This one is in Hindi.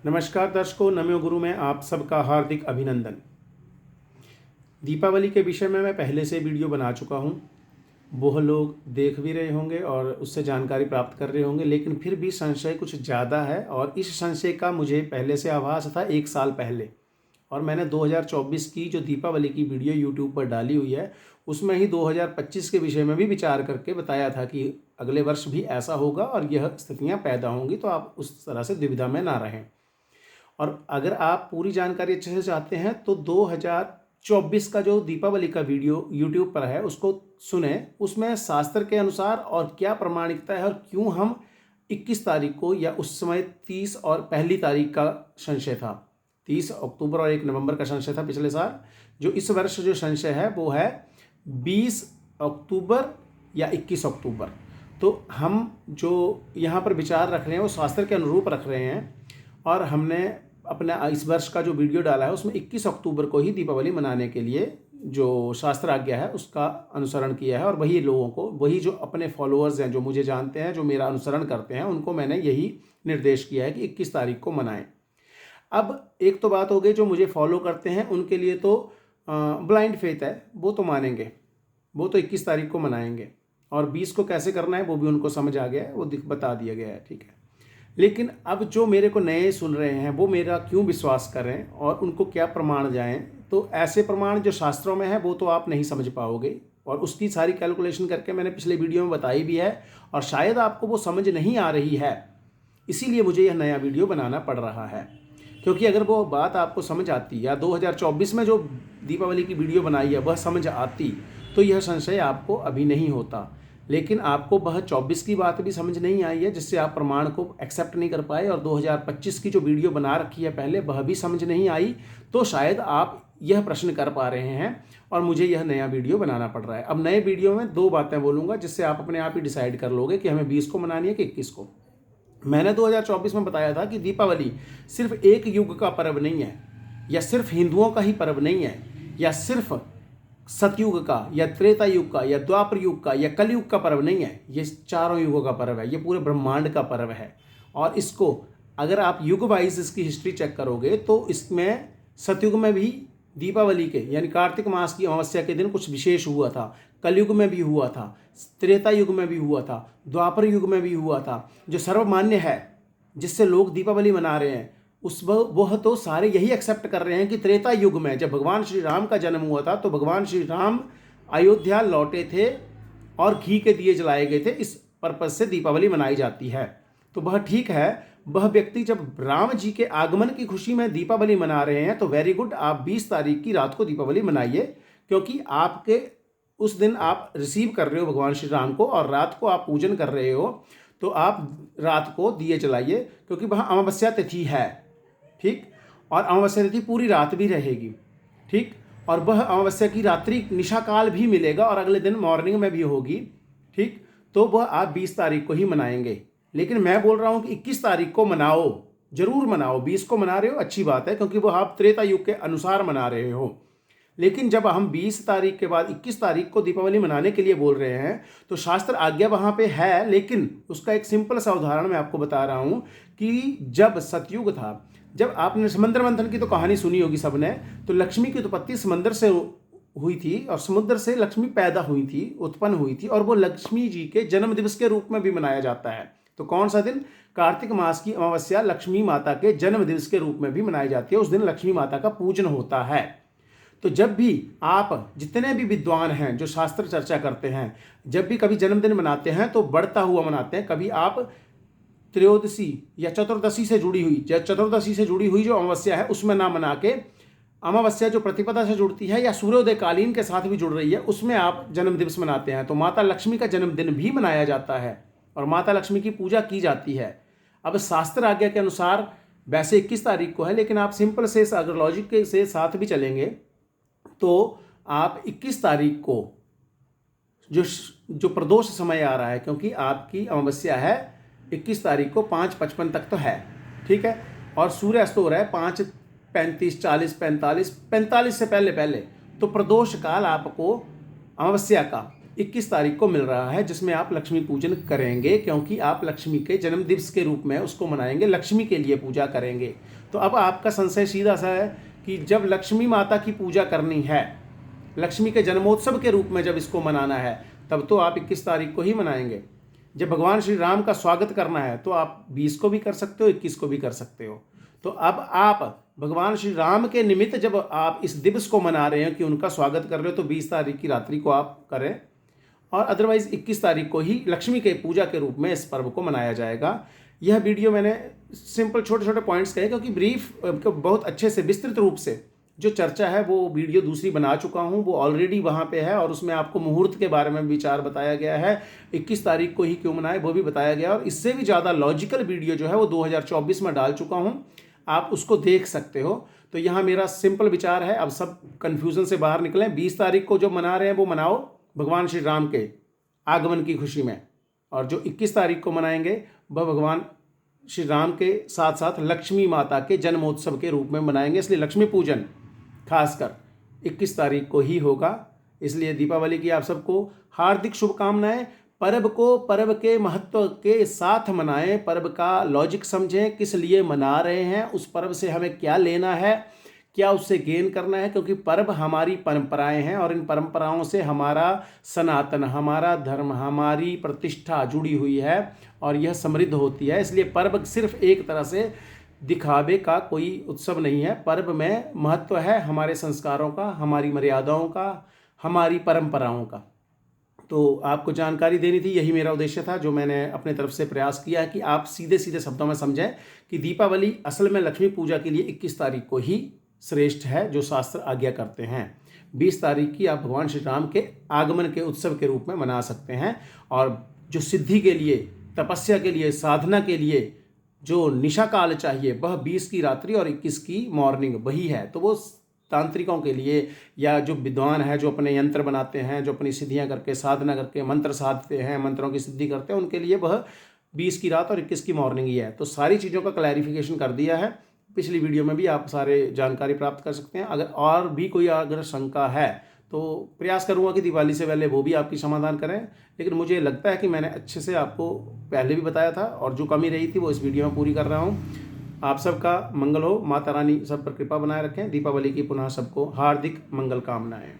नमस्कार दर्शकों, नमो गुरु में आप सबका हार्दिक अभिनंदन। दीपावली के विषय में मैं पहले से वीडियो बना चुका हूं। वह लोग देख भी रहे होंगे और उससे जानकारी प्राप्त कर रहे होंगे, लेकिन फिर भी संशय कुछ ज़्यादा है और इस संशय का मुझे पहले से आभास था 1 साल पहले। और मैंने 2024 की जो दीपावली की वीडियो यूट्यूब पर डाली हुई है, उसमें ही 2025 के विषय में भी विचार करके बताया था कि अगले वर्ष भी ऐसा होगा और यह स्थितियाँ पैदा होंगी, तो आप उस तरह से दुविधा में ना रहें। और अगर आप पूरी जानकारी अच्छे से चाहते हैं तो 2024 का जो दीपावली का वीडियो यूट्यूब पर है उसको सुने। उसमें शास्त्र के अनुसार और क्या प्रामाणिकता है और क्यों हम 21 तारीख को, या उस समय 30 और पहली तारीख का संशय था, 30 अक्टूबर और 1 नवंबर का संशय था पिछले साल। जो इस वर्ष जो संशय है वो है 20 अक्टूबर या 21 अक्टूबर। तो हम जो यहाँ पर विचार रख रहे हैं वो शास्त्र के अनुरूप रख रहे हैं और हमने अपना इस वर्ष का जो वीडियो डाला है उसमें 21 अक्टूबर को ही दीपावली मनाने के लिए जो शास्त्र आज्ञा है उसका अनुसरण किया है। और वही लोगों को, वही जो अपने फॉलोअर्स हैं, जो मुझे जानते हैं, जो मेरा अनुसरण करते हैं, उनको मैंने यही निर्देश किया है कि 21 तारीख को मनाएं। अब एक तो बात हो गई, जो मुझे फॉलो करते हैं उनके लिए तो ब्लाइंड फेथ है, वो तो मानेंगे, वो तो 21 तारीख को मनाएंगे। और 20 को कैसे करना है वो भी उनको समझ आ गया है, वो बता दिया गया है, ठीक है। लेकिन अब जो मेरे को नए सुन रहे हैं वो मेरा क्यों विश्वास करें और उनको क्या प्रमाण जाएं? तो ऐसे प्रमाण जो शास्त्रों में है वो तो आप नहीं समझ पाओगे, और उसकी सारी कैलकुलेशन करके मैंने पिछले वीडियो में बताई भी है, और शायद आपको वो समझ नहीं आ रही है, इसीलिए मुझे यह नया वीडियो बनाना पड़ रहा है। क्योंकि अगर वो बात आपको समझ आती या 2024 में जो दीपावली की वीडियो बनाई है वह समझ आती तो यह संशय आपको अभी नहीं होता। लेकिन आपको वह 24 की बात भी समझ नहीं आई है, जिससे आप प्रमाण को एक्सेप्ट नहीं कर पाए, और 2025 की जो वीडियो बना रखी है पहले वह भी समझ नहीं आई, तो शायद आप यह प्रश्न कर पा रहे हैं और मुझे यह नया वीडियो बनाना पड़ रहा है। अब नए वीडियो में 2 बातें बोलूँगा जिससे आप अपने आप ही डिसाइड कर लोगे कि हमें 20 को मनानी है कि 21 को। मैंने 2024 में बताया था कि दीपावली सिर्फ एक युग का पर्व नहीं है, या सिर्फ हिंदुओं का ही पर्व नहीं है, या सिर्फ सतयुग का या त्रेता युग का या द्वापर युग का या कलयुग का पर्व नहीं है। ये चारों युगों का पर्व है, ये पूरे ब्रह्मांड का पर्व है। और इसको अगर आप युग वाइज इसकी हिस्ट्री चेक करोगे तो इसमें सतयुग में भी दीपावली के यानी कार्तिक मास की अमावस्या के दिन कुछ विशेष हुआ था, कलयुग में भी हुआ था, त्रेता युग में भी हुआ था, द्वापर युग में भी हुआ था। जो सर्वमान्य है, जिससे लोग दीपावली मना रहे हैं, उस वह तो सारे यही एक्सेप्ट कर रहे हैं कि त्रेता युग में जब भगवान श्री राम का जन्म हुआ था तो भगवान श्री राम अयोध्या लौटे थे और घी के दिए जलाए गए थे। इस पर्पज से दीपावली मनाई जाती है। तो वह ठीक है, वह व्यक्ति जब राम जी के आगमन की खुशी में दीपावली मना रहे हैं तो वेरी गुड, आप 20 तारीख की रात को दीपावली मनाइए, क्योंकि आपके उस दिन आप रिसीव कर रहे हो भगवान श्री राम को और रात को आप पूजन कर रहे हो, तो आप रात को दिए जलाइए, क्योंकि वहाँ अमावस्या तिथि है, ठीक। और अमावस्या तिथि पूरी रात भी रहेगी, ठीक। और वह अमावस्या की रात्रि निशा काल भी मिलेगा और अगले दिन मॉर्निंग में भी होगी, ठीक। तो वह आप 20 तारीख को ही मनाएंगे। लेकिन मैं बोल रहा हूँ कि 21 तारीख को मनाओ, जरूर मनाओ। 20 को मना रहे हो अच्छी बात है, क्योंकि वह आप त्रेता युग के अनुसार मना रहे हो। लेकिन जब हम 20 तारीख के बाद 21 तारीख को दीपावली मनाने के लिए बोल रहे हैं तो शास्त्र आज्ञा वहाँ पे है। लेकिन उसका एक सिंपल सा उदाहरण मैं आपको बता रहा हूँ कि जब सतयुग था, जब आपने समुद्र मंथन की तो कहानी सुनी होगी सबने, तो लक्ष्मी की उत्पत्ति समुद्र से हुई थी और समुद्र से लक्ष्मी पैदा हुई थी, उत्पन्न हुई थी, और वो लक्ष्मी जी के जन्म दिवस के रूप में भी मनाया जाता है। तो कौन सा दिन? कार्तिक मास की अमावस्या लक्ष्मी माता के जन्म दिवस के रूप में भी मनाई जाती है। उस दिन लक्ष्मी माता का पूजन होता है। तो जब भी आप, जितने भी विद्वान हैं जो शास्त्र चर्चा करते हैं, जब भी कभी जन्मदिन मनाते हैं तो बढ़ता हुआ मनाते हैं। कभी आप त्रयोदशी या चतुर्दशी से जुड़ी हुई, चतुर्दशी से जुड़ी हुई जो अमावस्या है उसमें ना मना के, अमावस्या जो प्रतिपदा से जुड़ती है या सूर्योदय कालीन के साथ भी जुड़ रही है उसमें आप जन्म दिवस मनाते हैं। तो माता लक्ष्मी का जन्मदिन भी मनाया जाता है और माता लक्ष्मी की पूजा की जाती है। अब शास्त्र आज्ञा के अनुसार वैसे 21 तारीख को है, लेकिन आप सिंपल से अगर लॉजिक के से साथ भी चलेंगे तो आप 21 तारीख को जो प्रदोष समय आ रहा है, क्योंकि आपकी अमावस्या है 21 तारीख को 5:55 तक तो है, ठीक है। और सूर्य अस्त हो रहा है 5:35, 40, 45 से पहले पहले, तो प्रदोष काल आपको अमावस्या का 21 तारीख को मिल रहा है, जिसमें आप लक्ष्मी पूजन करेंगे, क्योंकि आप लक्ष्मी के जन्म दिवस के रूप में उसको मनाएंगे, लक्ष्मी के लिए पूजा करेंगे। तो अब आपका संशय सीधा सा है कि जब लक्ष्मी माता की पूजा करनी है, लक्ष्मी के जन्मोत्सव के रूप में जब इसको मनाना है, तब तो आप 21 तारीख को ही मनाएंगे। जब भगवान श्री राम का स्वागत करना है तो आप 20 को भी कर सकते हो, 21 को भी कर सकते हो। तो अब आप भगवान श्री राम के निमित्त जब आप इस दिवस को मना रहे हैं कि उनका स्वागत कर रहे हो, तो 20 तारीख की रात्रि को आप करें, और अदरवाइज 21 तारीख को ही लक्ष्मी के पूजा के रूप में इस पर्व को मनाया जाएगा। यह वीडियो मैंने सिंपल छोटे छोटे पॉइंट्स कहे, क्योंकि ब्रीफ बहुत अच्छे से विस्तृत रूप से जो चर्चा है वो वीडियो दूसरी बना चुका हूँ, वो ऑलरेडी वहाँ पे है, और उसमें आपको मुहूर्त के बारे में विचार बताया गया है, 21 तारीख को ही क्यों मनाए वो भी बताया गया, और इससे भी ज़्यादा लॉजिकल वीडियो जो है वो 2024 में डाल चुका हूँ, आप उसको देख सकते हो। तो यहाँ मेरा सिंपल विचार है, अब सब कन्फ्यूज़न से बाहर निकलें। 20 तारीख को जो मना रहे हैं वो मनाओ भगवान श्री राम के आगमन की खुशी में, और जो 21 तारीख को मनाएंगे वह भगवान श्री राम के साथ साथ लक्ष्मी माता के जन्मोत्सव के रूप में मनाएंगे। इसलिए लक्ष्मी पूजन खासकर 21 तारीख को ही होगा। इसलिए दीपावली की आप सबको हार्दिक शुभकामनाएं। पर्व को पर्व के महत्व के साथ मनाएं, पर्व का लॉजिक समझें, किस लिए मना रहे हैं, उस पर्व से हमें क्या लेना है, क्या उससे गेन करना है, क्योंकि पर्व हमारी परंपराएं हैं, और इन परंपराओं से हमारा सनातन, हमारा धर्म, हमारी प्रतिष्ठा जुड़ी हुई है, और यह समृद्ध होती है। इसलिए पर्व सिर्फ एक तरह से दिखावे का कोई उत्सव नहीं है। पर्व में महत्व है हमारे संस्कारों का, हमारी मर्यादाओं का, हमारी परंपराओं का। तो आपको जानकारी देनी थी, यही मेरा उद्देश्य था, जो मैंने अपने तरफ से प्रयास किया है कि आप सीधे सीधे शब्दों में समझें कि दीपावली असल में लक्ष्मी पूजा के लिए 21 तारीख को ही श्रेष्ठ है, जो शास्त्र आज्ञा करते हैं। 20 तारीख की आप भगवान श्री राम के आगमन के उत्सव के रूप में मना सकते हैं, और जो सिद्धि के लिए, तपस्या के लिए, साधना के लिए जो निशा काल चाहिए वह 20 की रात्रि और 21 की मॉर्निंग वही है। तो वो तांत्रिकों के लिए, या जो विद्वान है, जो अपने यंत्र बनाते हैं, जो अपनी सिद्धियां करके, साधना करके मंत्र साधते हैं, मंत्रों की सिद्धि करते हैं, उनके लिए वह 20 की रात और 21 की मॉर्निंग ही है। तो सारी चीज़ों का क्लैरिफिकेशन कर दिया है, पिछली वीडियो में भी आप सारे जानकारी प्राप्त कर सकते हैं। अगर और भी कोई अगर शंका है तो प्रयास करूंगा कि दिवाली से पहले वो भी आपकी समाधान करें, लेकिन मुझे लगता है कि मैंने अच्छे से आपको पहले भी बताया था, और जो कमी रही थी वो इस वीडियो में पूरी कर रहा हूं। आप सबका मंगल हो, माता रानी सब पर कृपा बनाए रखें। दीपावली की पुनः सबको हार्दिक मंगल कामनाएं।